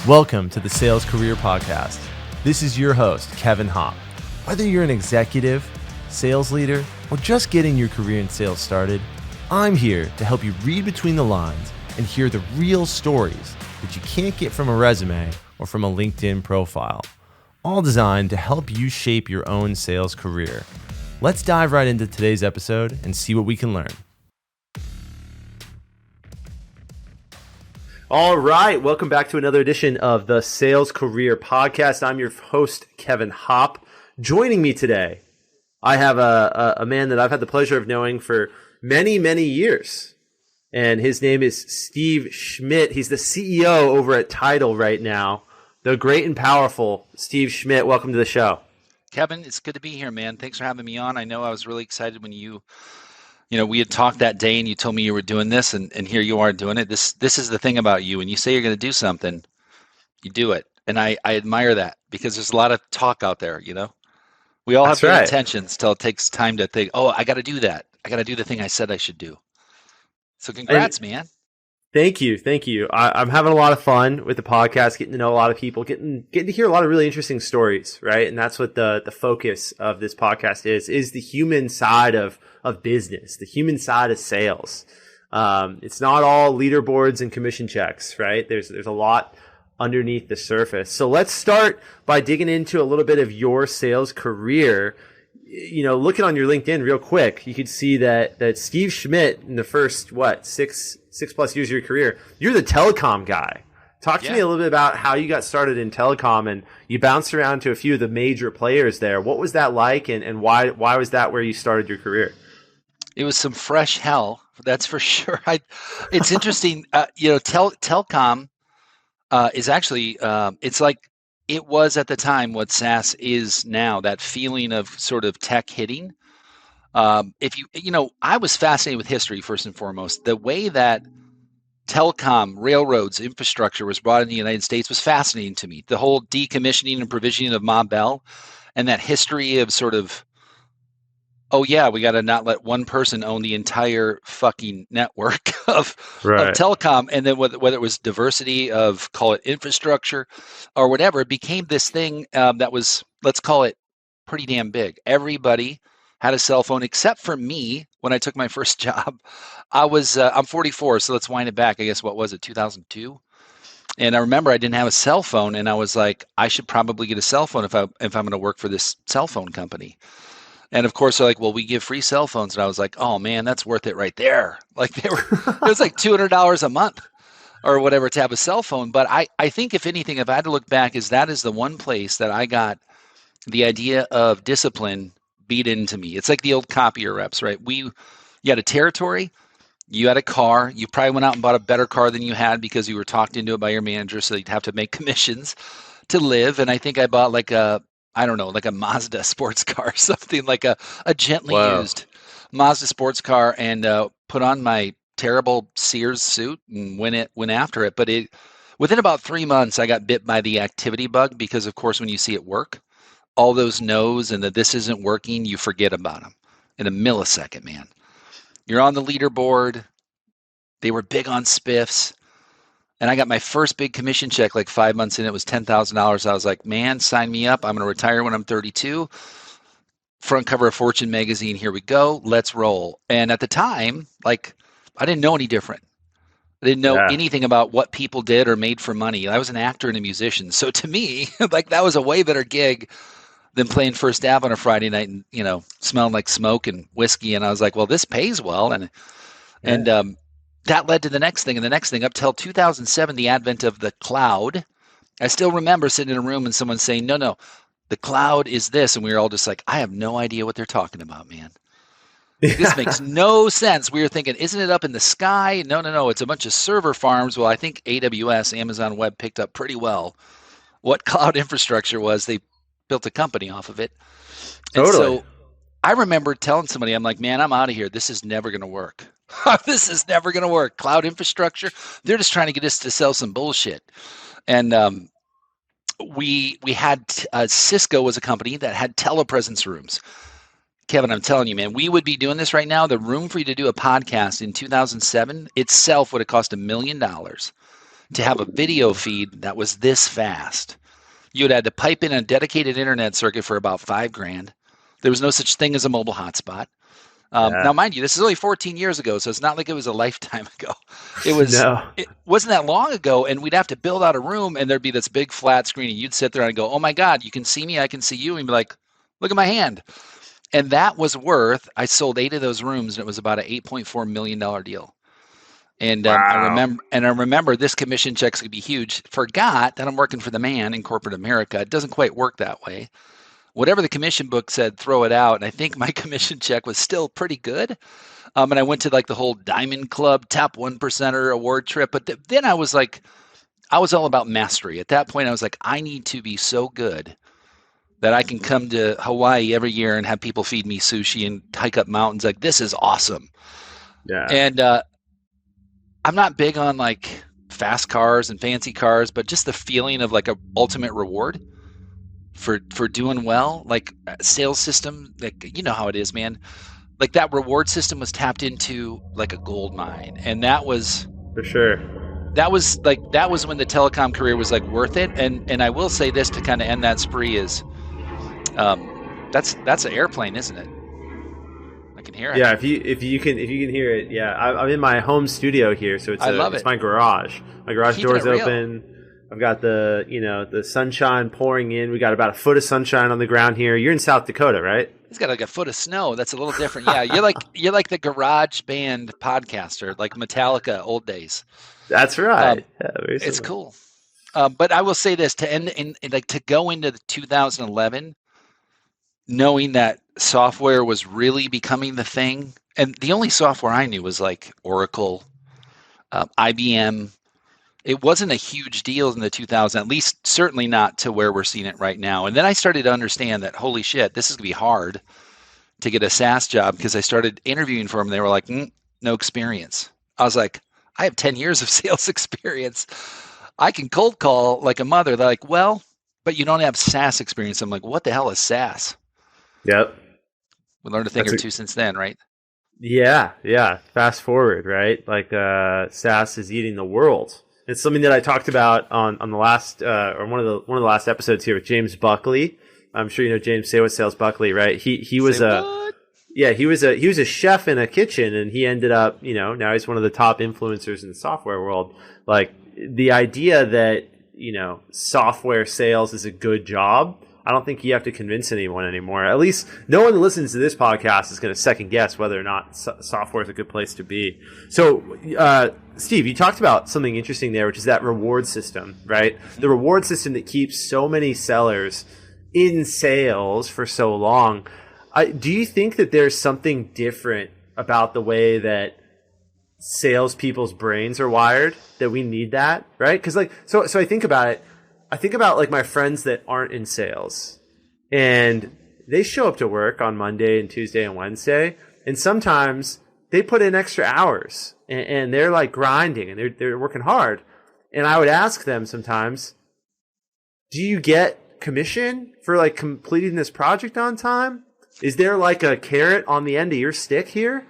Welcome to the Sales Career Podcast. This is your host, Kevin Hopp. Whether you're an executive, sales leader, or just getting your career in sales started, I'm here to help you read between the lines and hear the real stories that you can't get from a resume or from a LinkedIn profile, all designed to help you shape your own sales career. Let's dive right into today's episode and see what we can learn. All right, welcome back to another edition of the Sales Career Podcast. I'm your host, Kevin Hopp. Joining me today, I have a man that I've had the pleasure of knowing for many, many years. And his name is Steve Schmidt. He's the CEO over at Tidal right now. The great and powerful Steve Schmidt. Welcome to the show. Kevin, it's good to be here, man. Thanks for having me on. I know I was really excited when we had talked that day and you told me you were doing this, and here you are doing it. This is the thing about you. When you say you're going to do something, you do it. And I admire that because there's a lot of talk out there, you know. We all have good intentions till it takes time to think, oh, I got to do that. I got to do the thing I said I should do. So congrats, man. Thank you. I'm having a lot of fun with the podcast, getting to know a lot of people, getting to hear a lot of really interesting stories, right? And that's what the focus of this podcast is the human side of business, the human side of sales. It's not all leaderboards and commission checks, right? There's a lot underneath the surface. So let's start by digging into a little bit of your sales career. You know, looking on your LinkedIn real quick, you could see that Steve Schmidt in the first, six plus years of your career, you're the telecom guy. Talk to me a little bit about how you got started in telecom, and you bounced around to a few of the major players there. What was that like, and why was that where you started your career? It was some fresh hell, that's for sure. It's interesting, telecom is actually, it's like it was at the time what SaaS is now, that feeling of sort of tech hitting. I was fascinated with history first and foremost. The way that telecom, railroads, infrastructure was brought in the United States was fascinating to me. The whole decommissioning and provisioning of Ma Bell and that history of sort of, oh yeah, we got to not let one person own the entire fucking network of telecom. And then whether it was diversity of, call it infrastructure or whatever, it became this thing that was, let's call it pretty damn big. Everybody had a cell phone except for me when I took my first job. I'm 44, so let's wind it back. I guess, what was it, 2002? And I remember I didn't have a cell phone, and I was like, I should probably get a cell phone if I'm going to work for this cell phone company. And of course, they're like, well, we give free cell phones. And I was like, oh man, that's worth it right there. Like it was like $200 a month or whatever to have a cell phone. But I think if anything, if I had to look back, that is the one place that I got the idea of discipline beat into me. It's like the old copier reps, right? You had a territory, you had a car, you probably went out and bought a better car than you had because you were talked into it by your manager, so you'd have to make commissions to live. And I think I bought like a Mazda sports car, something like a gently used Mazda sports car, and put on my terrible Sears suit and went after it. But within about 3 months, I got bit by the activity bug because, of course, when you see it work, all those no's and that this isn't working, you forget about them in a millisecond, man. You're on the leaderboard. They were big on spiffs. And I got my first big commission check like 5 months in. It was $10,000. I was like, man, sign me up. I'm going to retire when I'm 32. Front cover of Fortune magazine. Here we go. Let's roll. And at the time, like, I didn't know any different. I didn't know anything about what people did or made for money. I was an actor and a musician. So to me, like, that was a way better gig than playing First Ave on a Friday night and, smelling like smoke and whiskey. And I was like, well, this pays well. And that led to the next thing. And the next thing, up till 2007, the advent of the cloud. I still remember sitting in a room and someone saying, no, the cloud is this. And we were all just like, I have no idea what they're talking about, man. This makes no sense. We were thinking, isn't it up in the sky? No. It's a bunch of server farms. Well, I think AWS, Amazon Web, picked up pretty well what cloud infrastructure was. They built a company off of it. Totally. And so I remember telling somebody, I'm like, man, I'm out of here. This is never going to work. This is never going to work. Cloud infrastructure, they're just trying to get us to sell some bullshit. And we had Cisco was a company that had telepresence rooms. Kevin, I'm telling you, man, we would be doing this right now. The room for you to do a podcast in 2007 itself would have cost $1 million. to have a video feed that was this fast. You would have to pipe in a dedicated internet circuit for about $5,000. There was no such thing as a mobile hotspot. Now, mind you, this is only 14 years ago, so it's not like it was a lifetime ago. It wasn't that long ago, and we'd have to build out a room, and there'd be this big flat screen, and you'd sit there and go, "Oh my God, you can see me, I can see you," and be like, "Look at my hand." And that was worth. I sold 8 of those rooms, and it was about an $8.4 million deal. And Wow. I remember this commission check's gonna be huge. Forgot that I'm working for the man in corporate America. It doesn't quite work that way. Whatever the commission book said, throw it out. And I think my commission check was still pretty good. And I went to like the whole Diamond Club top 1%er award trip. But then I was like, I was all about mastery. At that point, I was like, I need to be so good that I can come to Hawaii every year and have people feed me sushi and hike up mountains. Like, this is awesome. Yeah. And I'm not big on like fast cars and fancy cars, but just the feeling of like a ultimate reward for doing well, like sales system, like, you know how it is, man. Like that reward system was tapped into like a gold mine. And that was for sure. That was when the telecom career was like worth it. And I will say this to kind of end that spree is, that's an airplane, isn't it? I can hear it. Yeah, if you can hear it, yeah. I'm in my home studio here, so it's my garage. My garage door's open. I've got the sunshine pouring in. We got about a foot of sunshine on the ground here. You're in South Dakota, right? It's got like a foot of snow. That's a little different. Yeah, you're like the garage band podcaster, like Metallica old days. That's right. It's cool. But I will say this to end in like to go into the 2011, knowing that software was really becoming the thing, and the only software I knew was like Oracle, IBM. It wasn't a huge deal in the 2000s, at least certainly not to where we're seeing it right now. And then I started to understand that, holy shit, this is going to be hard to get a SaaS job, because I started interviewing for them. They were like, no experience. I was like, I have 10 years of sales experience. I can cold call like a mother. They're like, well, but you don't have SaaS experience. I'm like, what the hell is SaaS? Yep. We learned a thing or two since then, right? Yeah. Fast forward, right? Like SaaS is eating the world. It's something that I talked about on the last or one of the last episodes here with James Buckley. I'm sure you know James. Say what Sales Buckley, right? He was he was a chef in a kitchen, and he ended up, now he's one of the top influencers in the software world. Like the idea that software sales is a good job, I don't think you have to convince anyone anymore. At least no one that listens to this podcast is going to second guess whether or not software is a good place to be. So, Steve, you talked about something interesting there, which is that reward system, right? The reward system that keeps so many sellers in sales for so long. Do you think that there's something different about the way that salespeople's brains are wired, that we need that, right? Because so I think about it. I think about like my friends that aren't in sales, and they show up to work on Monday and Tuesday and Wednesday, and sometimes they put in extra hours and they're like grinding and they're working hard. And I would ask them sometimes, do you get commission for like completing this project on time? Is there like a carrot on the end of your stick here?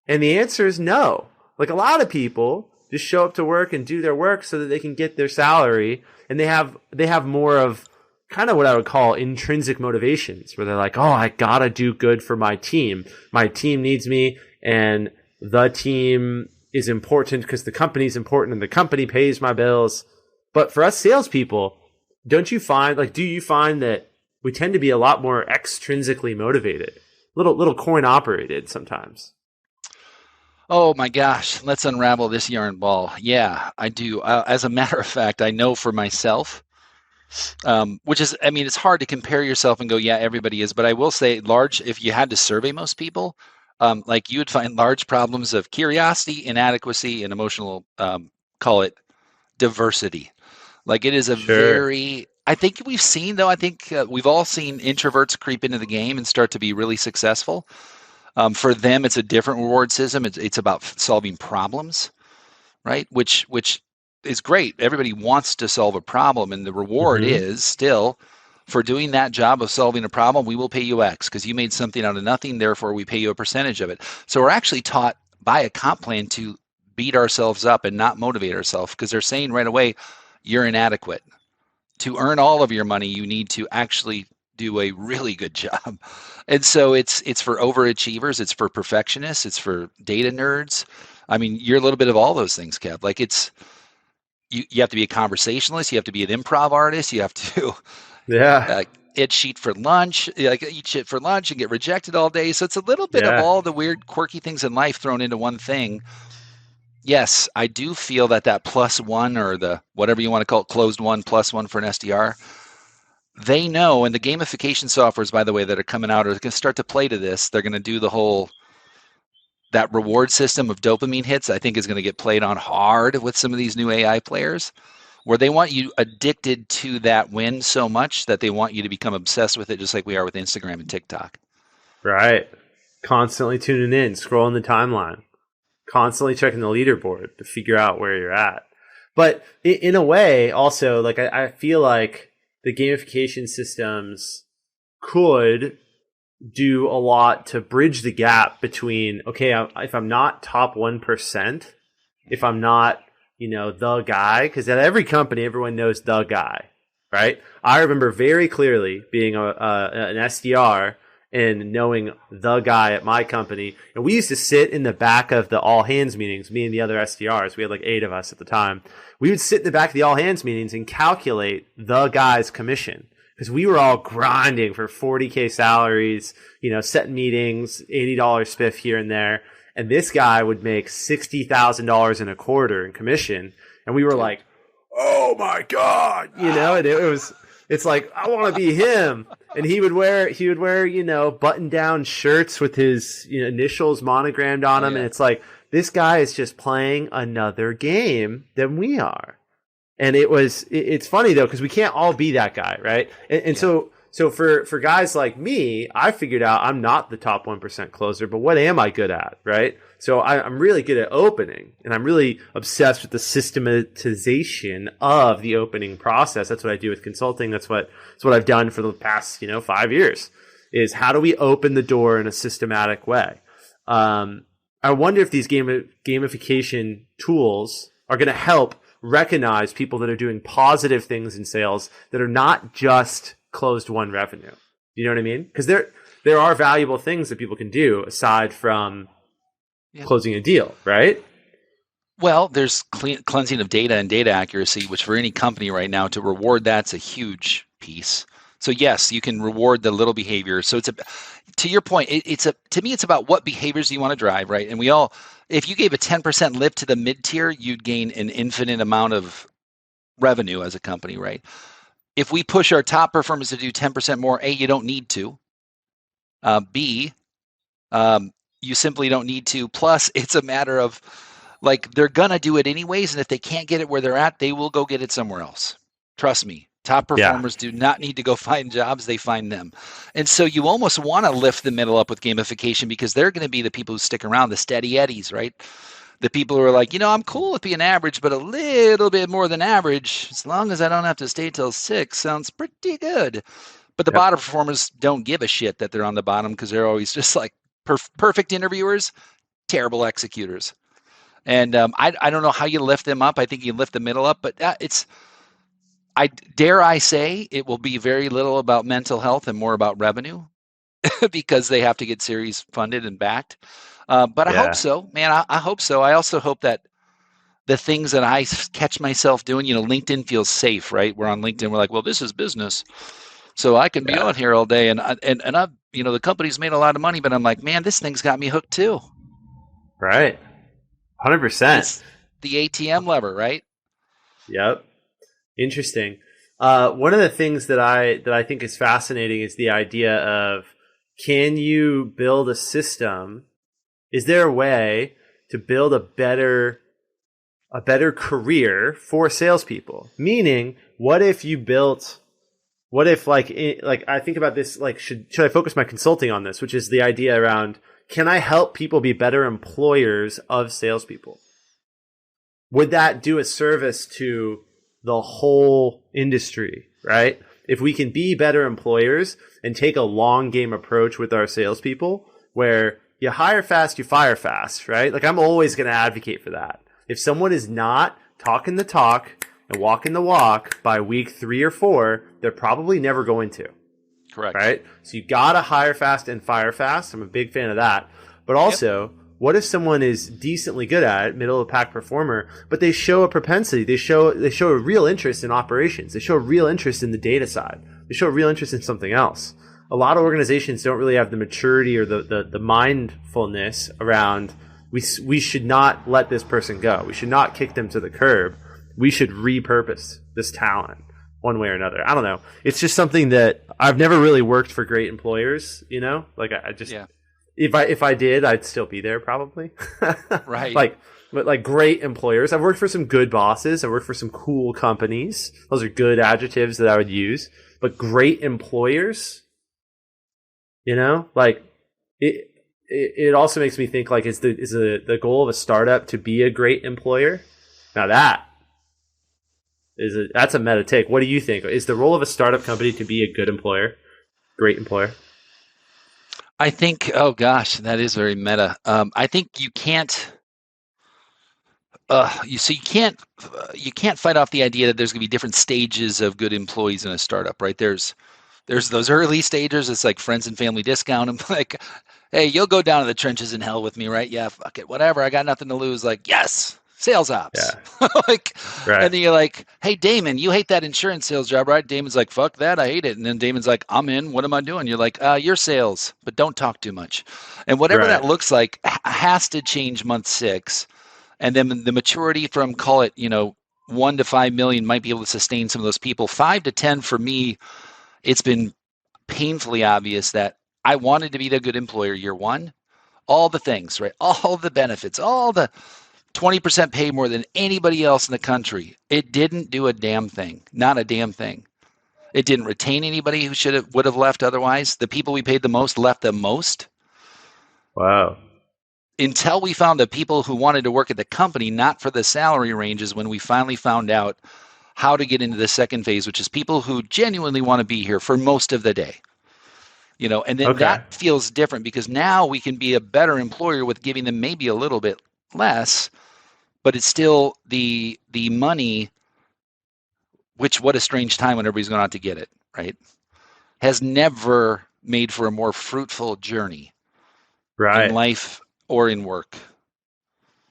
And the answer is no. Like a lot of people just show up to work and do their work so that they can get their salary. And they have more of kind of what I would call intrinsic motivations, where they're like, oh, I gotta do good for my team. My team needs me, and the team is important because the company's important and the company pays my bills. But for us salespeople, do you find that we tend to be a lot more extrinsically motivated, little coin operated sometimes? Oh my gosh, let's unravel this yarn ball. Yeah, I do. As a matter of fact, I know for myself, which is, I mean, it's hard to compare yourself and go, yeah, everybody is. But I will say if you had to survey most people, like you would find large problems of curiosity, inadequacy, and emotional, call it diversity. Like it is a very, I think we've seen though, we've all seen introverts creep into the game and start to be really successful. For them, it's a different reward system. It's about solving problems, right? Which is great. Everybody wants to solve a problem, and the reward is still for doing that job of solving a problem. We will pay you X because you made something out of nothing. Therefore, we pay you a percentage of it. So we're actually taught by a comp plan to beat ourselves up and not motivate ourselves because they're saying right away, you're inadequate. To earn all of your money, you need to actually do a really good job. And so it's for overachievers, it's for perfectionists, it's for data nerds. I mean, you're a little bit of all those things, Kev. Like you have to be a conversationalist, you have to be an improv artist, you have to eat shit for lunch and get rejected all day. So it's a little bit of all the weird, quirky things in life thrown into one thing. Yes, I do feel that +1 or the whatever you want to call it, closed one, +1 for an SDR, they know, and the gamification softwares, by the way, that are coming out are going to start to play to this. They're going to do the whole, that reward system of dopamine hits, I think is going to get played on hard with some of these new AI players, where they want you addicted to that win so much that they want you to become obsessed with it, just like we are with Instagram and TikTok. Right. Constantly tuning in, scrolling the timeline, constantly checking the leaderboard to figure out where you're at. But in a way, also, like I feel like the gamification systems could do a lot to bridge the gap between, okay, if I'm not top 1%, if I'm not, the guy, because at every company, everyone knows the guy, right? I remember very clearly being an SDR and knowing the guy at my company. And we used to sit in the back of the all hands meetings, me and the other SDRs. We had like 8 of us at the time. We would sit in the back of the all hands meetings and calculate the guy's commission because we were all grinding for 40K salaries, setting meetings, $80 spiff here and there. And this guy would make $60,000 in a quarter in commission. And we were like, oh my God, and it's like, I want to be him. And he would wear, button down shirts with his initials monogrammed on them. And it's like, this guy is just playing another game than we are. And it's funny though, because we can't all be that guy. Right. And so for guys like me, I figured out I'm not the top 1% closer, but what am I good at? Right. So I'm really good at opening, and I'm really obsessed with the systematization of the opening process. That's what I do with consulting. That's what I've done for the past, 5 years, is how do we open the door in a systematic way? I wonder if these gamification tools are going to help recognize people that are doing positive things in sales that are not just closed won revenue. You know what I mean? Because there are valuable things that people can do aside from closing a deal, right? Well, there's cleansing of data and data accuracy, which for any company right now, to reward that's a huge piece. So yes, you can reward the little behaviors. So to your point, to me, it's about what behaviors you want to drive, right? And if you gave a 10% lift to the mid-tier, you'd gain an infinite amount of revenue as a company, right? If we push our top performers to do 10% more, A, you don't need to. B, you simply don't need to. Plus, it's a matter of, like, they're going to do it anyways, and if they can't get it where they're at, they will go get it somewhere else. Trust me. Top performers do not need to go find jobs, they find them. And so you almost want to lift the middle up with gamification because they're going to be the people who stick around, the steady eddies, right? The people who are like, I'm cool with being average, but a little bit more than average, as long as I don't have to stay till 6, sounds pretty good. But the bottom performers don't give a shit that they're on the bottom because they're always just like perfect interviewers, terrible executors. And I don't know how you lift them up. I think you lift the middle up, but I say it will be very little about mental health and more about revenue because they have to get series funded and backed. But I hope so, man. I hope so. I also hope that the things that I catch myself doing, LinkedIn feels safe, right? We're on LinkedIn. We're like, well, this is business. So I can be on here all day. And I've, the company's made a lot of money, but I'm like, man, this thing's got me hooked too. Right. 100%. It's the ATM lever, right? Yep. Interesting. One of the things that I think is fascinating is the idea of, can you build a system? Is there a way to build a better career for salespeople? Meaning, what if I think about this, like, should I focus my consulting on this, which is the idea around, can I help people be better employers of salespeople? Would that do a service to the whole industry, right? If we can be better employers and take a long game approach with our salespeople, where you hire fast, you fire fast, right? Like I'm always going to advocate for that. If someone is not talking the talk and walking the walk by week 3 or 4, they're probably never going to. Correct. Right? So you got to hire fast and fire fast. I'm a big fan of that. But also, what if someone is decently good at it, middle of the pack performer, but they show a propensity, they show a real interest in operations, they show a real interest in the data side, they show a real interest in something else. A lot of organizations don't really have the maturity or the mindfulness around we should not let this person go. We should not kick them to the curb. We should repurpose this talent one way or another. I don't know. It's just something that I've never really worked for great employers, you know? Like I just if I did, I'd still be there probably. Right. But like great employers. I've worked for some good bosses. I've worked for some cool companies. Those are good adjectives that I would use. But great employers, you know, like it also makes me think like is the goal of a startup to be a great employer? Now that's a meta take. What do you think? Is the role of a startup company to be a good employer, great employer? I think, oh gosh, that is very meta. I think you can't. You can't fight off the idea that there's going to be different stages of good employees in a startup, right? There's those early stages. It's like friends and family discount. I'm like, hey, you'll go down to the trenches in hell with me, right? Yeah, fuck it, whatever. I got nothing to lose. Like, yes, sales ops. Yeah. Like, right. And then you're like, hey, Damon, you hate that insurance sales job, right? Damon's like, fuck that, I hate it. And then Damon's like, I'm in. What am I doing? You're like, you're sales, but don't talk too much. And whatever that looks like has to change month 6. And then the maturity from, call it, 1 to 5 million might be able to sustain some of those people. 5 to 10 for me, it's been painfully obvious that I wanted to be the good employer year 1. All the things, right? All the benefits, all the 20% pay more than anybody else in the country. It didn't do a damn thing. Not a damn thing. It didn't retain anybody who would have left otherwise. The people we paid the most left the most. Wow. Until we found the people who wanted to work at the company, not for the salary ranges, when we finally found out how to get into the second phase, which is people who genuinely want to be here for most of the day. And then that feels different because now we can be a better employer with giving them maybe a little bit less, but it's still the money, which what a strange time when everybody's going out to get it, right? Has never made for a more fruitful journey in life or in work.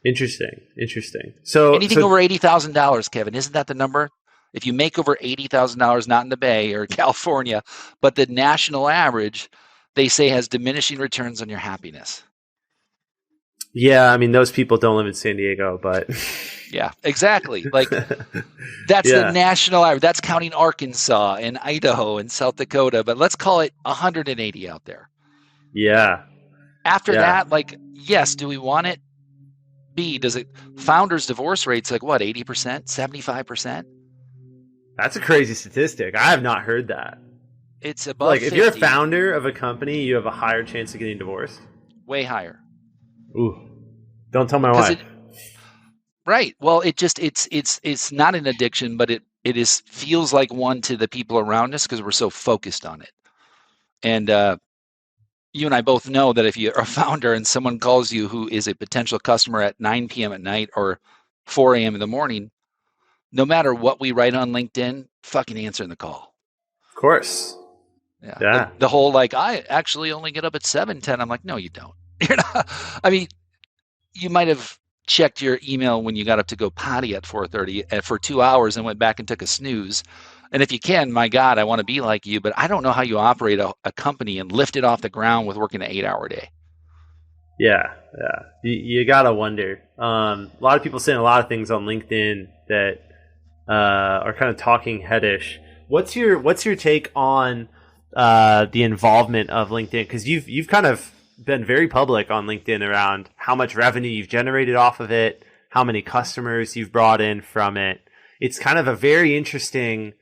Interesting. So anything over $80,000, Kevin, isn't that the number? If you make over $80,000, not in the Bay or California, but the national average, they say has diminishing returns on your happiness. Yeah, I mean, those people don't live in San Diego, but... Yeah, exactly. Like, that's the national average. That's counting Arkansas and Idaho and South Dakota, but let's call it 180 out there. Yeah. After that, like, yes, do we want it? B, does it... Founders' divorce rates, like, what, 80%, 75%? That's a crazy statistic. I have not heard that. It's above like 50. If you're a founder of a company, you have a higher chance of getting divorced. Way higher. Ooh, don't tell my wife. Right. Well, it's not an addiction, but it feels like one to the people around us because we're so focused on it. And you and I both know that if you're a founder and someone calls you who is a potential customer at 9 p.m. at night or 4 a.m. in the morning, no matter what we write on LinkedIn, fucking answering the call. Of course. Yeah. The whole, like, I actually only get up at 7:10. I'm like, no, you don't. You're not. I mean, you might have checked your email when you got up to go potty at 4:30 for 2 hours and went back and took a snooze. And if you can, my God, I want to be like you, but I don't know how you operate a company and lift it off the ground with working an 8-hour day. Yeah. You gotta wonder. A lot of people saying a lot of things on LinkedIn that are kind of talking headish. What's your take on the involvement of LinkedIn? Because you've kind of been very public on LinkedIn around how much revenue you've generated off of it, how many customers you've brought in from it. It's kind of a very interesting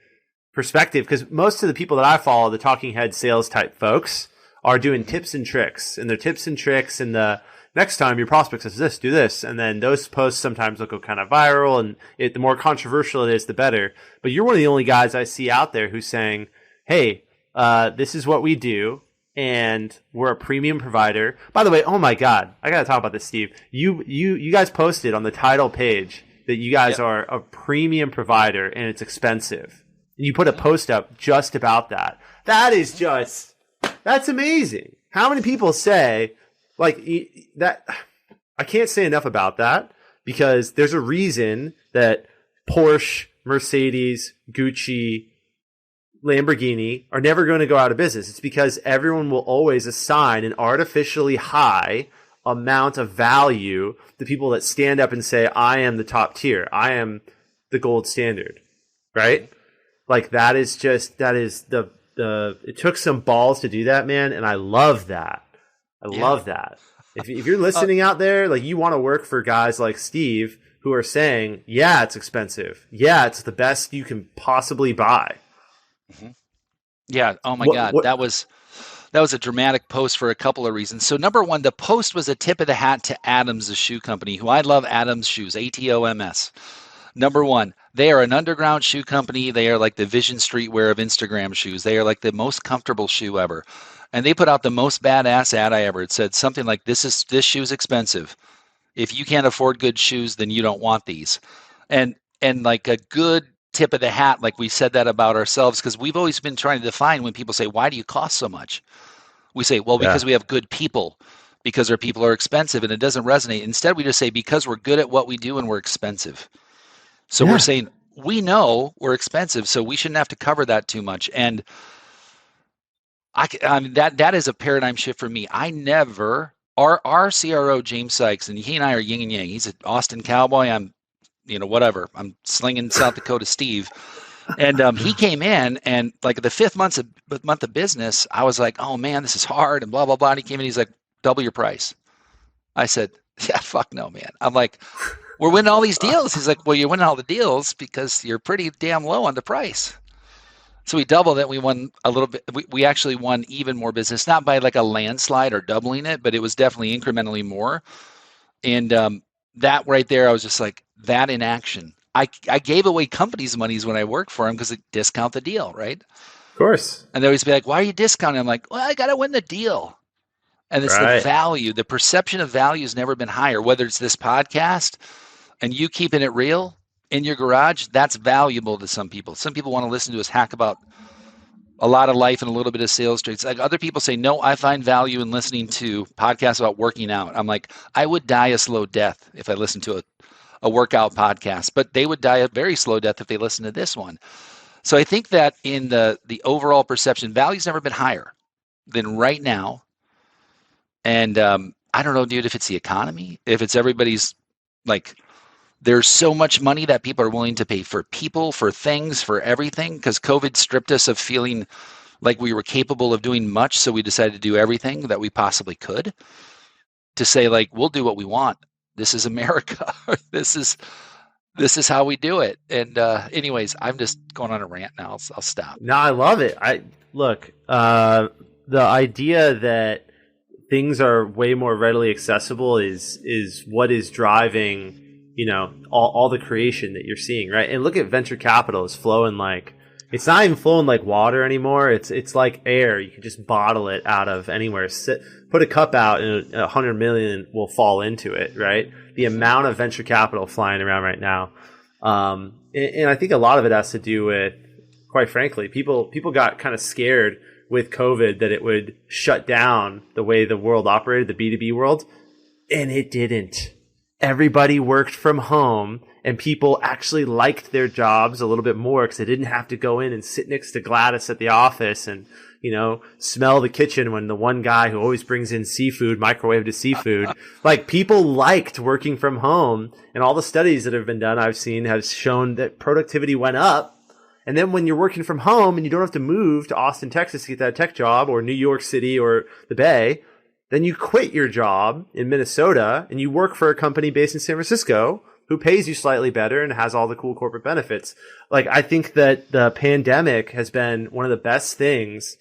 perspective because most of the people that I follow, the talking head sales type folks, are doing tips and tricks, and their tips and tricks and the next time your prospect says this, do this. And then those posts sometimes will go kind of viral, and the more controversial it is, the better. But you're one of the only guys I see out there who's saying, hey, this is what we do. and we're a premium provider. By the way, oh my God, I got to talk about this, Steve. You guys posted on the Tidal page that you guys are a premium provider and it's expensive. And you put a post up just about that. That's amazing. How many people say like that? I can't say enough about that because there's a reason that Porsche, Mercedes, Gucci, Lamborghini are never going to go out of business. It's because everyone will always assign an artificially high amount of value to people that stand up and say, I am the top tier. I am the gold standard. Right? Like that is the it took some balls to do that, man. And I love that. I love that. If you're listening out there, like you want to work for guys like Steve who are saying, yeah, it's expensive. Yeah, it's the best you can possibly buy. Mm-hmm. Yeah. Oh my God. That was a dramatic post for a couple of reasons. So number one, the post was a tip of the hat to Adams, the shoe company, who I love. Adams Shoes, ATOMS. Number one, they are an underground shoe company. They are like the Vision Streetwear of Instagram shoes. They are like the most comfortable shoe ever. And they put out the most badass ad I ever. It said something like, this shoe's expensive. If you can't afford good shoes, then you don't want these. And like a good tip of the hat, like we said that about ourselves, because we've always been trying to define when people say, why do you cost so much? We say, well, because we have good people, because our people are expensive, and it doesn't resonate. Instead, we just say, because we're good at what we do and we're expensive. So we're saying, we know we're expensive, so we shouldn't have to cover that too much. And I mean, that is a paradigm shift for me. I never, our CRO, James Sykes, and he and I are yin and yang. He's an Austin cowboy. I'm, whatever. I'm slinging South Dakota Steve. And he came in, and like the fifth month of business, I was like, oh man, this is hard, and blah, blah, blah. And he came in, he's like, double your price. I said, yeah, fuck no, man. I'm like, we're winning all these deals. He's like, well, you're winning all the deals because you're pretty damn low on the price. So we doubled it. We won a little bit. We actually won even more business, not by like a landslide or doubling it, but it was definitely incrementally more. And that right there, I was just like, that in action. I gave away companies' monies when I worked for them because they discount the deal, right? Of course. And they always be like, why are you discounting? I'm like, well, I got to win the deal. And it's the value. The perception of value has never been higher, whether it's this podcast and you keeping it real in your garage. That's valuable to some people. Some people want to listen to us hack about a lot of life and a little bit of sales traits. Like other people say, no, I find value in listening to podcasts about working out. I'm like, I would die a slow death if I listened to a workout podcast, but they would die a very slow death if they listen to this one. So I think that in the overall perception, value's never been higher than right now. And I don't know, dude, if it's the economy, if it's everybody's like, there's so much money that people are willing to pay for people, for things, for everything, because COVID stripped us of feeling like we were capable of doing much. So we decided to do everything that we possibly could to say, like, we'll do what we want. This is America. This is how we do it. And anyways, I'm just going on a rant now. I'll stop. No, I love it. The idea that things are way more readily accessible is what is driving, all the creation that you're seeing, right? And look at venture capital is flowing like, it's not even flowing like water anymore. It's like air. You can just bottle it out of anywhere. Put a cup out and 100 million will fall into it, right? The amount of venture capital flying around right now. And I think a lot of it has to do with, quite frankly, people got kind of scared with COVID that it would shut down the way the world operated, the B2B world. And it didn't. Everybody worked from home and people actually liked their jobs a little bit more because they didn't have to go in and sit next to Gladys at the office and, smell the kitchen when the one guy who always brings in seafood, microwave to seafood. Like people liked working from home, and all the studies that have been done I've seen have shown that productivity went up. And then when you're working from home and you don't have to move to Austin, Texas to get that tech job, or New York City or the Bay, then you quit your job in Minnesota and you work for a company based in San Francisco who pays you slightly better and has all the cool corporate benefits. Like, I think that the pandemic has been one of the best things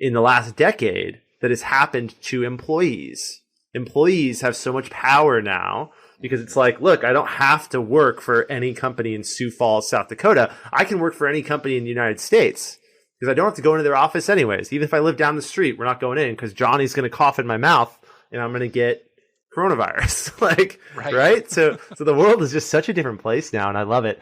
in the last decade that has happened to employees. Employees have so much power now because it's like, look, I don't have to work for any company in Sioux Falls, South Dakota. I can work for any company in the United States. because I don't have to go into their office anyways. Even if I live down the street, we're not going in because Johnny's going to cough in my mouth and I'm going to get coronavirus. Like, right? So the world is just such a different place now, and I love it.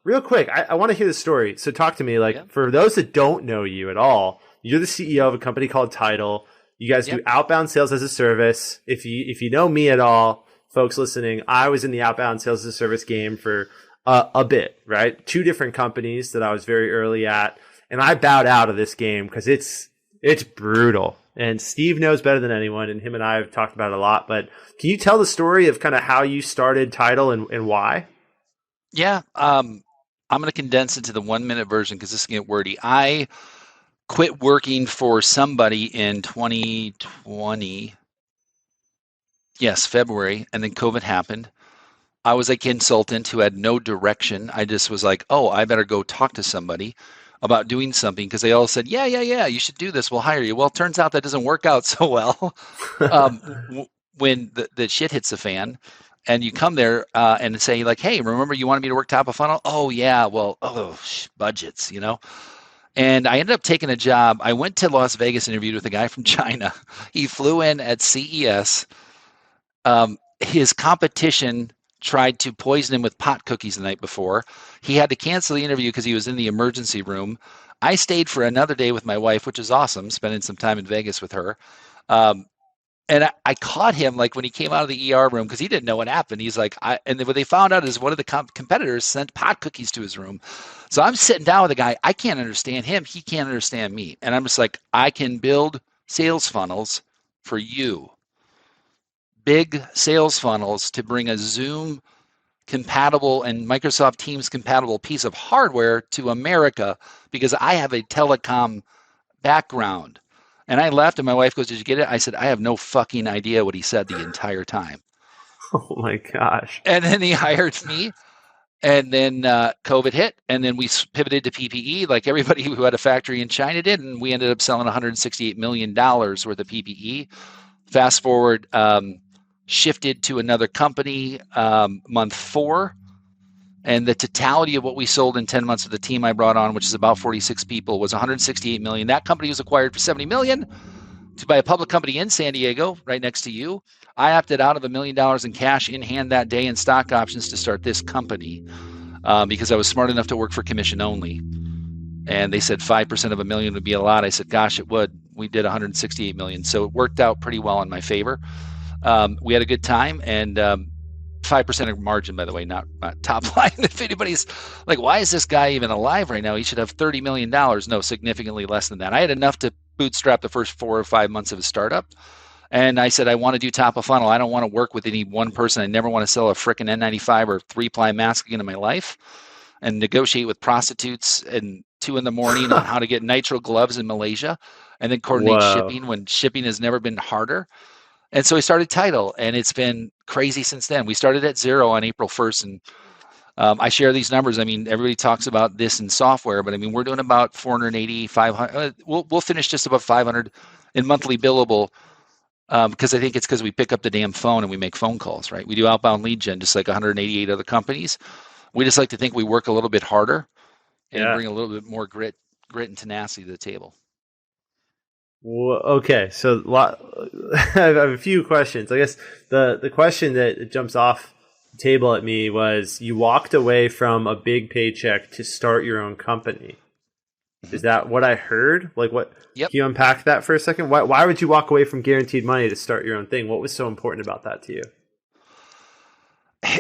Real quick, I want to hear the story. So talk to me. Like, for those that don't know you at all, you're the CEO of a company called Tidal. You guys do outbound sales as a service. If you know me at all, folks listening, I was in the outbound sales as a service game for a bit, right? 2 different companies that I was very early at, and I bowed out of this game because it's brutal. And Steve knows better than anyone, and him and I have talked about it a lot. But can you tell the story of kind of how you started Tidal and why? Yeah. I'm going to condense it to the 1-minute version because this can get wordy. I quit working for somebody in 2020. Yes, February. And then COVID happened. I was a consultant who had no direction. I just was like, oh, I better go talk to somebody about doing something because they all said, yeah, you should do this. We'll hire you. Well, it turns out that doesn't work out so well when the shit hits the fan and you come there and say like, hey, remember you wanted me to work top of funnel? Oh, yeah. Well, budgets, you know. And I ended up taking a job. I went to Las Vegas, interviewed with a guy from China. He flew in at CES. His competition tried to poison him with pot cookies the night before. He had to cancel the interview because he was in the emergency room. I stayed for another day with my wife, which is awesome, spending some time in Vegas with her. And I caught him like when he came out of the ER room because he didn't know what happened. He's like, and then what they found out is one of the competitors sent pot cookies to his room. So I'm sitting down with a guy. I can't understand him. He can't understand me. And I'm just like, I can build sales funnels for you. Big sales funnels to bring a Zoom compatible and Microsoft Teams compatible piece of hardware to America because I have a telecom background. And I left and my wife goes, did you get it? I said, I have no fucking idea what he said the entire time. Oh my gosh. And then he hired me. And then COVID hit. And then we pivoted to PPE like everybody who had a factory in China did. And we ended up selling $168 million worth of PPE. Fast forward, shifted to another company month 4. And the totality of what we sold in 10 months of the team I brought on, which is about 46 people, was $168 million. That company was acquired for $70 million by a public company in San Diego, right next to you. I opted out of $1 million in cash in hand that day in stock options to start this company because I was smart enough to work for commission only. And they said 5% of $1 million would be a lot. I said, gosh, it would. We did $168 million. So it worked out pretty well in my favor. We had a good time, and 5% of margin, by the way, not top line. If anybody's like, why is this guy even alive right now? He should have $30 million. No, significantly less than that. I had enough to bootstrap the first 4 or 5 months of a startup. And I said, I want to do top of funnel. I don't want to work with any one person. I never want to sell a frickin' N95 or 3-ply mask again in my life and negotiate with prostitutes and 2 a.m. on how to get nitrile gloves in Malaysia and then coordinate shipping when shipping has never been harder. And so we started Tidal, and it's been crazy since then. We started at 0 on April 1st, and I share these numbers. I mean, everybody talks about this in software, but I mean, we're doing about 480, 500. We'll finish just above 500 in monthly billable because I think it's because we pick up the damn phone and we make phone calls, right? We do outbound lead gen just like 188 other companies. We just like to think we work a little bit harder and bring a little bit more grit and tenacity to the table. Well, okay, so I have a few questions. I guess the question that jumps off the table at me was you walked away from a big paycheck to start your own company. Is that what I heard? Like what? Yep. Can you unpack that for a second? Why would you walk away from guaranteed money to start your own thing? What was so important about that to you?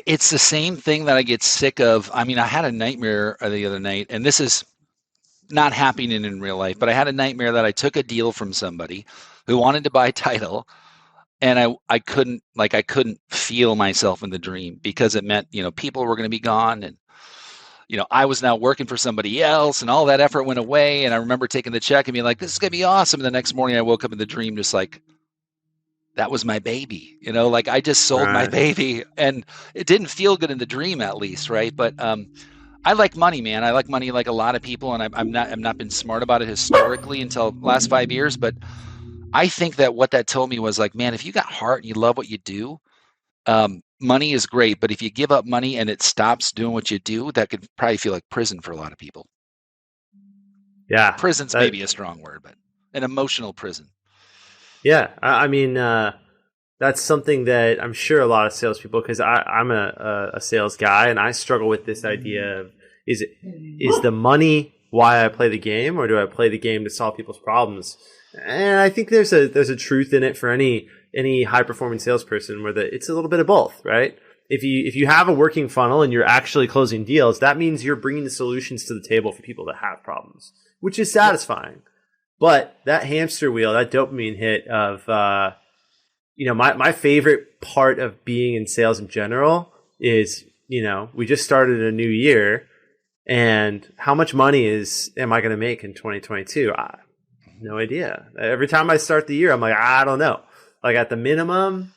It's the same thing that I get sick of. I mean, I had a nightmare the other night, and this is not happening in real life, but I had a nightmare that I took a deal from somebody who wanted to buy Tidal, and I couldn't feel myself in the dream because it meant, people were going to be gone, and I was now working for somebody else, and all that effort went away. And I remember taking the check and being like, this is going to be awesome. And the next morning I woke up in the dream just like, that was my baby, like I just sold my baby, and it didn't feel good in the dream, at least. Right. But, I like money, man. I like money like a lot of people, and I'm not been smart about it historically until last 5 years. But I think that what that told me was like, man, if you got heart and you love what you do, money is great. But if you give up money and it stops doing what you do, that could probably feel like prison for a lot of people. Yeah. Prison's maybe a strong word, but an emotional prison. Yeah. I mean, that's something that I'm sure a lot of salespeople, because I'm a sales guy, and I struggle with this idea of is the money why I play the game, or do I play the game to solve people's problems? And I think there's a truth in it for any high performing salesperson, where it's a little bit of both, right? If you have a working funnel and you're actually closing deals, that means you're bringing the solutions to the table for people that have problems, which is satisfying. But that hamster wheel, that dopamine hit of my favorite part of being in sales in general is, we just started a new year, and how much money am I going to make in 2022? No idea. Every time I start the year, I'm like, I don't know. Like, at the minimum,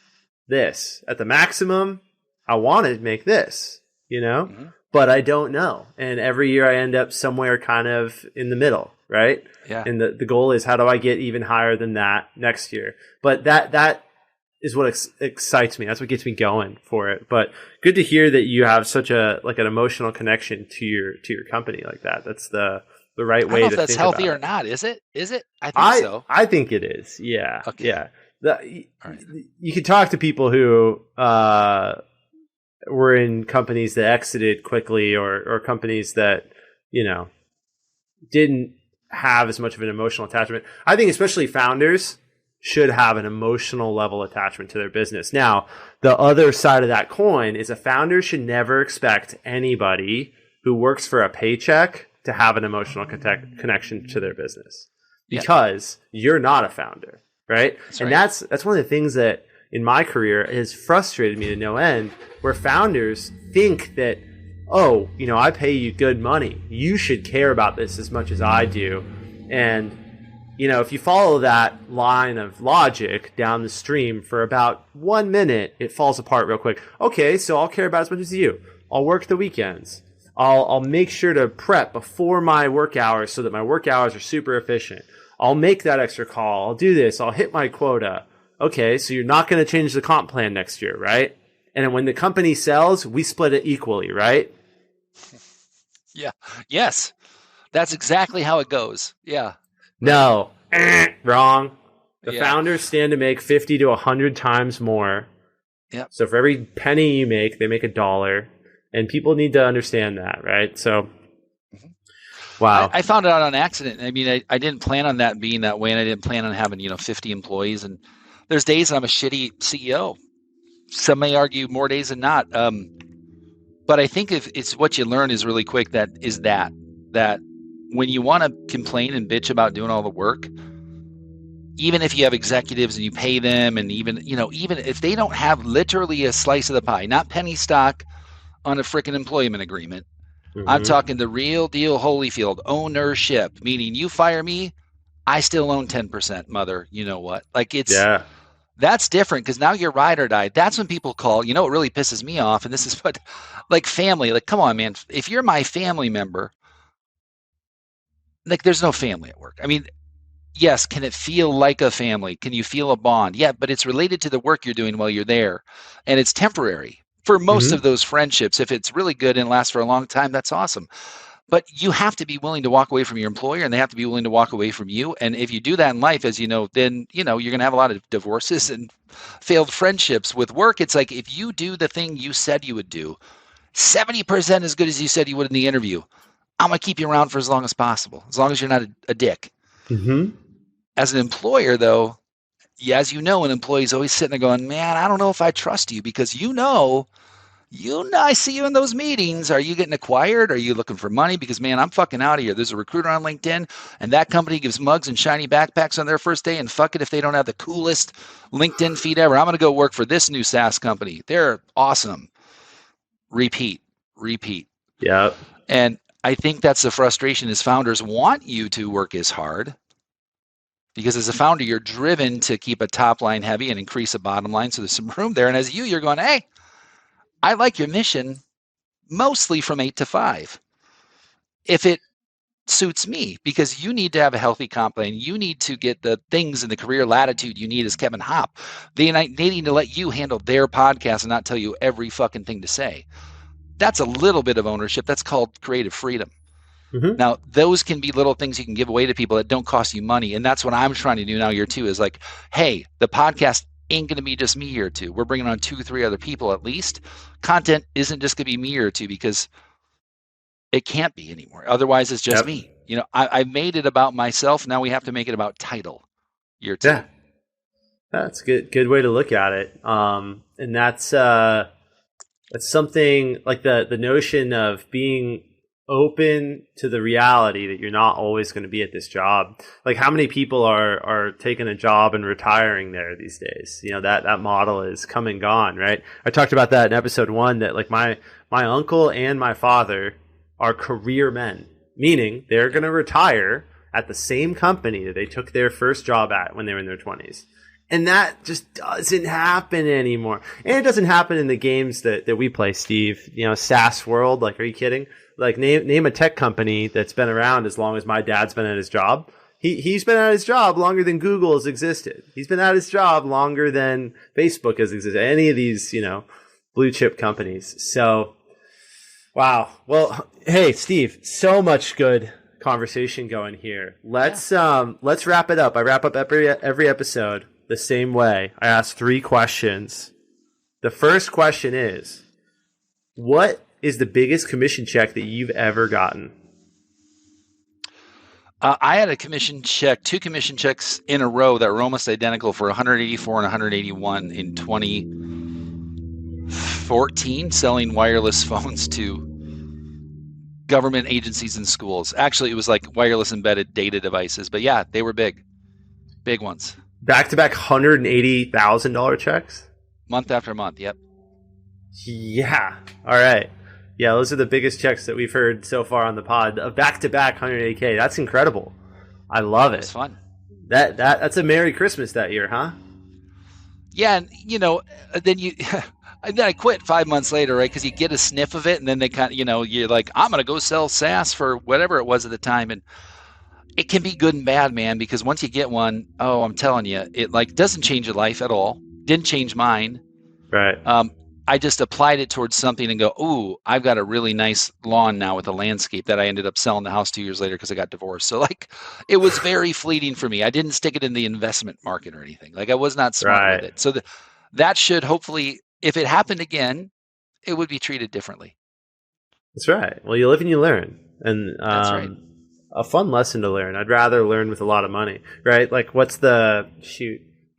this. At the maximum, I want to make this, mm-hmm. But I don't know. And every year I end up somewhere kind of in the middle, right? Yeah. And the goal is, how do I get even higher than that next year? But that is what excites me. That's what gets me going for it. But good to hear that you have such an emotional connection to your company like that. That's the right way to think about it. I don't know if that's healthy or not. Is it? I think so. I think it is. Yeah. Okay. Yeah. You can talk to people who were in companies that exited quickly, or companies that, didn't have as much of an emotional attachment. I think especially founders should have an emotional level attachment to their business. Now, the other side of that coin is a founder should never expect anybody who works for a paycheck to have an emotional connection to their business, because you're not a founder, right? That's right. And that's one of the things that in my career has frustrated me to no end, where founders think that, I pay you good money, you should care about this as much as I do. And if you follow that line of logic down the stream for about 1 minute, it falls apart real quick. Okay, so I'll care about as much as you. I'll work the weekends. I'll make sure to prep before my work hours so that my work hours are super efficient. I'll make that extra call. I'll do this. I'll hit my quota. Okay, so you're not going to change the comp plan next year, right? And when the company sells, we split it equally, right? Yeah. Yes. That's exactly how it goes. Yeah. No. Wrong. The founders stand to make 50 to 100 times more. Yep. So for every penny you make, they make $1. And people need to understand that, right? So, wow. I found it out on accident. I mean, I didn't plan on that being that way, and I didn't plan on having, 50 employees. And there's days that I'm a shitty CEO. Some may argue more days than not. But I think if it's what you learn is really quick, that when you want to complain and bitch about doing all the work, even if you have executives and you pay them, and even if they don't have literally a slice of the pie, not penny stock on a freaking employment agreement. Mm-hmm. I'm talking the real deal Holyfield ownership, meaning you fire me, I still own 10%, mother. You know what? Like that's different, because now you're ride or die. That's when people call. What really pisses me off, and this is what, like, family. Like, come on, man. If you're my family member, like, there's no family at work. I mean, yes, can it feel like a family? Can you feel a bond? Yeah, but it's related to the work you're doing while you're there, and it's temporary. For most of those friendships, if it's really good and lasts for a long time, that's awesome. But you have to be willing to walk away from your employer, and they have to be willing to walk away from you. And if you do that in life, as you know, then, you're going to have a lot of divorces and failed friendships. With work, it's like, if you do the thing you said you would do, 70% as good as you said you would in the interview, I'm going to keep you around for as long as possible, as long as you're not a dick. Mm-hmm. As an employer, though, as you know, an employee's always sitting there going, man, I don't know if I trust you, because I see you in those meetings. Are you getting acquired? Are you looking for money? Because, man, I'm fucking out of here. There's a recruiter on LinkedIn, and that company gives mugs and shiny backpacks on their first day, and fuck it if they don't have the coolest LinkedIn feed ever. I'm going to go work for this new SaaS company. They're awesome. Repeat. Yeah. And I think that's the frustration, is founders want you to work as hard, because as a founder, you're driven to keep a top line heavy and increase a bottom line. So there's some room there. And as you're going, hey, I like your mission mostly from 8 to 5. If it suits me, because you need to have a healthy comp plan, you need to get the things in the career latitude you need as Kevin Hopp. They need to let you handle their podcast and not tell you every fucking thing to say. That's a little bit of ownership. That's called creative freedom. Hmm. Now, those can be little things you can give away to people that don't cost you money. And that's what I'm trying to do now year two is like, hey, the podcast ain't going to be just me year two. We're bringing on 2-3 other people at least. Content isn't just going to be me year two because it can't be anymore. Otherwise, it's just Yep. me. I made it about myself. Now we have to make it about Tidal year two. Yeah. That's good way to look at it. And that's something like the notion of being open to the reality that you're not always going to be at this job. Like how many people are taking a job and retiring there these days? That model is come and gone, right? I talked about that in episode 1 that like my uncle and my father are career men, meaning they're going to retire at the same company that they took their first job at when they were in their 20s. And that just doesn't happen anymore. And it doesn't happen in the games that we play, Steve. SaaS world. Like, are you kidding? Like, name a tech company that's been around as long as my dad's been at his job. He's been at his job longer than Google has existed. He's been at his job longer than Facebook has existed. Any of these, blue chip companies. So, wow. Well, hey, Steve, so much good conversation going here. Let's wrap it up. I wrap up every episode the same way. I ask 3 questions. The first question is, what is the biggest commission check that you've ever gotten? I had 2 commission checks in a row that were almost identical for 184 and 181 in 2014, selling wireless phones to government agencies and schools. Actually, it was like wireless embedded data devices, but yeah, they were big ones. Back-to-back $180,000 checks? Month after month, yep. Yeah. All right. Yeah, those are the biggest checks that we've heard so far on the pod. A back-to-back 180K. That's incredible. I love it. It's fun. That's a Merry Christmas that year, huh? Yeah, and then I quit 5 months later, right? Because you get a sniff of it, and then they kind of, you're like, I'm going to go sell SaaS for whatever it was at the time, and it can be good and bad, man, because once you get one, I'm telling you, it like doesn't change your life at all. Didn't change mine. Right. I just applied it towards something and go, ooh, I've got a really nice lawn now with a landscape that I ended up selling the house 2 years later because I got divorced. So like, it was very fleeting for me. I didn't stick it in the investment market or anything. Like I was not smart with it. So that should hopefully, if it happened again, it would be treated differently. That's right. Well, you live and you learn. And that's right. A fun lesson to learn. I'd rather learn with a lot of money, right? Like what's I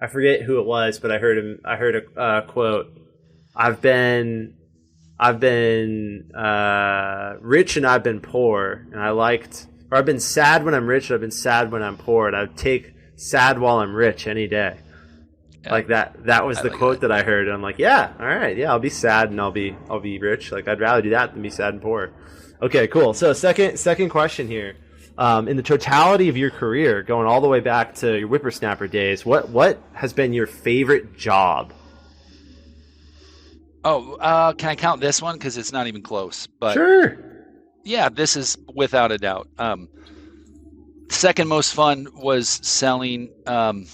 forget who it was, but I heard a quote. I've been rich and I've been poor, and I've been sad when I'm rich and I've been sad when I'm poor, and I'd take sad while I'm rich any day. Yeah. Like that was the quote that I heard, and I'm like, yeah, all right, yeah, I'll be sad and I'll be rich. Like I'd rather do that than be sad and poor. Okay, cool. So second question here. In the totality of your career, going all the way back to your whippersnapper days, what has been your favorite job? Oh, can I count this one? Because it's not even close. But sure. Yeah, this is without a doubt. Second most fun was selling. Man,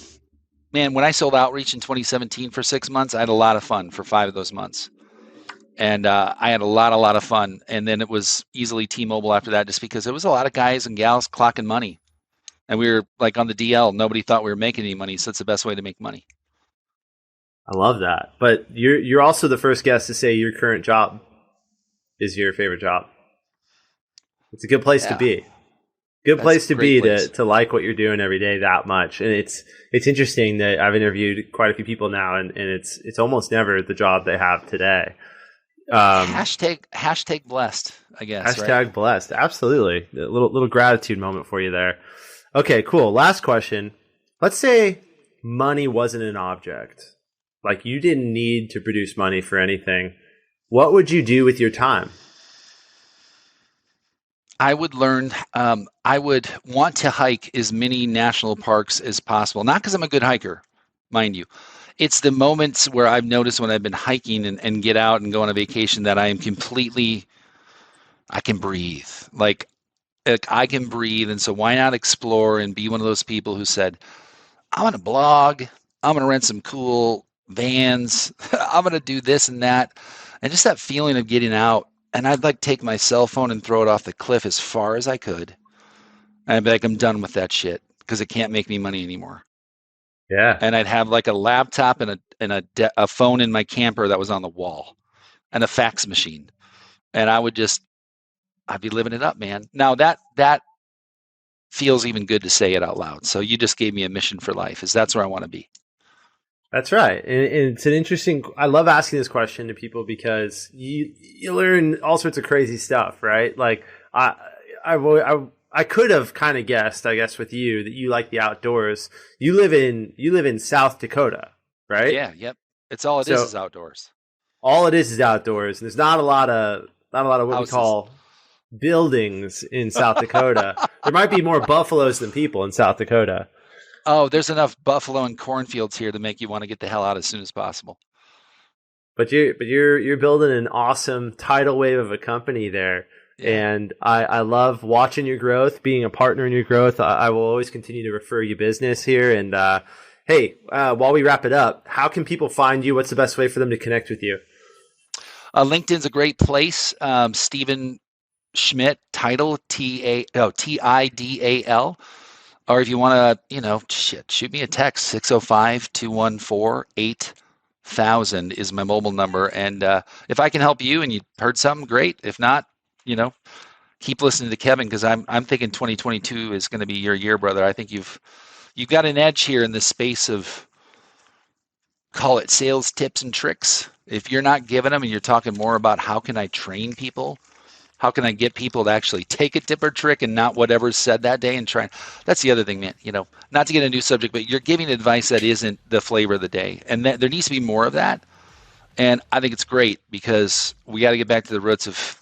when I sold Outreach in 2017 for 6 months, I had a lot of fun for 5 of those months. And I had a lot of fun. And then it was easily T-Mobile after that, just because it was a lot of guys and gals clocking money. And we were like on the DL. Nobody thought we were making any money. So it's the best way to make money. I love that. But you're also the first guest to say your current job is your favorite job. It's a good place to be. Good place to be to like what you're doing every day that much. And it's interesting that I've interviewed quite a few people now, and it's almost never the job they have today. Hashtag blessed, I guess. Hashtag blessed. Absolutely. A little gratitude moment for you there. Okay, cool. Last question. Let's say money wasn't an object. Like you didn't need to produce money for anything. What would you do with your time? I would learn. I would want to hike as many national parks as possible. Not because I'm a good hiker, mind you. It's the moments where I've noticed when I've been hiking and get out and go on a vacation that I am I can breathe. Like I can breathe. And so why not explore and be one of those people who said, I'm going to blog. I'm going to rent some cool vans. I'm going to do this and that. And just that feeling of getting out. and I'd like take my cell phone and throw it off the cliff as far as I could. And I'd be like, I'm done with that shit because it can't make me money anymore. Yeah. And I'd have like a laptop and a phone in my camper that was on the wall and a fax machine. And I'd be living it up, man. Now that feels even good to say it out loud. So you just gave me a mission for life, that's where I want to be. That's right. And it's an interesting, I love asking this question to people because you learn all sorts of crazy stuff, right? Like I could have kind of guessed, I guess, with you that you like the outdoors. You live in South Dakota, right? Yeah. Yep. It's all it is outdoors. All it is outdoors. And there's not a lot of what houses. We call buildings in South Dakota. There might be more buffaloes than people in South Dakota. Oh, there's enough buffalo and cornfields here to make you want to get the hell out as soon as possible. But you're building an awesome tidal wave of a company there. Yeah. And I love watching your growth, being a partner in your growth. I will always continue to refer you business here. And hey, while we wrap it up, how can people find you? What's the best way for them to connect with you? LinkedIn's a great place. Steven Schmidt, Tidal, Tidal. Or if you want to, shoot me a text, 605-214-8000 is my mobile number. And if I can help you and you heard something, great. If not, keep listening to Kevin because I'm thinking 2022 is going to be your year, brother. I think you've got an edge here in this space of, call it sales tips and tricks. If you're not giving them and you're talking more about how can I train people, how can I get people to actually take a tip or trick and not whatever's said that day and try? That's the other thing, man. Not to get a new subject, but you're giving advice that isn't the flavor of the day. And there needs to be more of that. And I think it's great because we got to get back to the roots of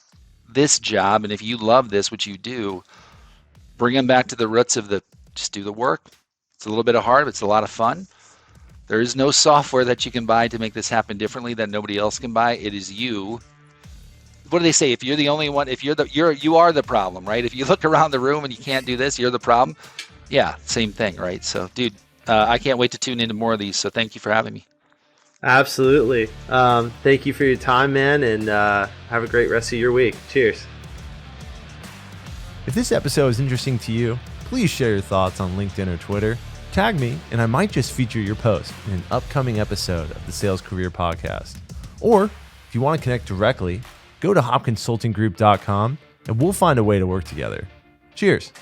this job. And if you love this, what you do, bring them back to the roots of just do the work. It's a little bit of hard, but it's a lot of fun. There is no software that you can buy to make this happen differently that nobody else can buy. It is you. What do they say? If you're the only one, you are the problem, right? If you look around the room and you can't do this, you're the problem. Yeah, same thing, right? So, dude, I can't wait to tune into more of these. So thank you for having me. Absolutely. Thank you for your time, man, and have a great rest of your week. Cheers. If this episode is interesting to you, please share your thoughts on LinkedIn or Twitter. Tag me, and I might just feature your post in an upcoming episode of the Sales Career Podcast. Or, if you want to connect directly, go to hopconsultinggroup.com, and we'll find a way to work together. Cheers.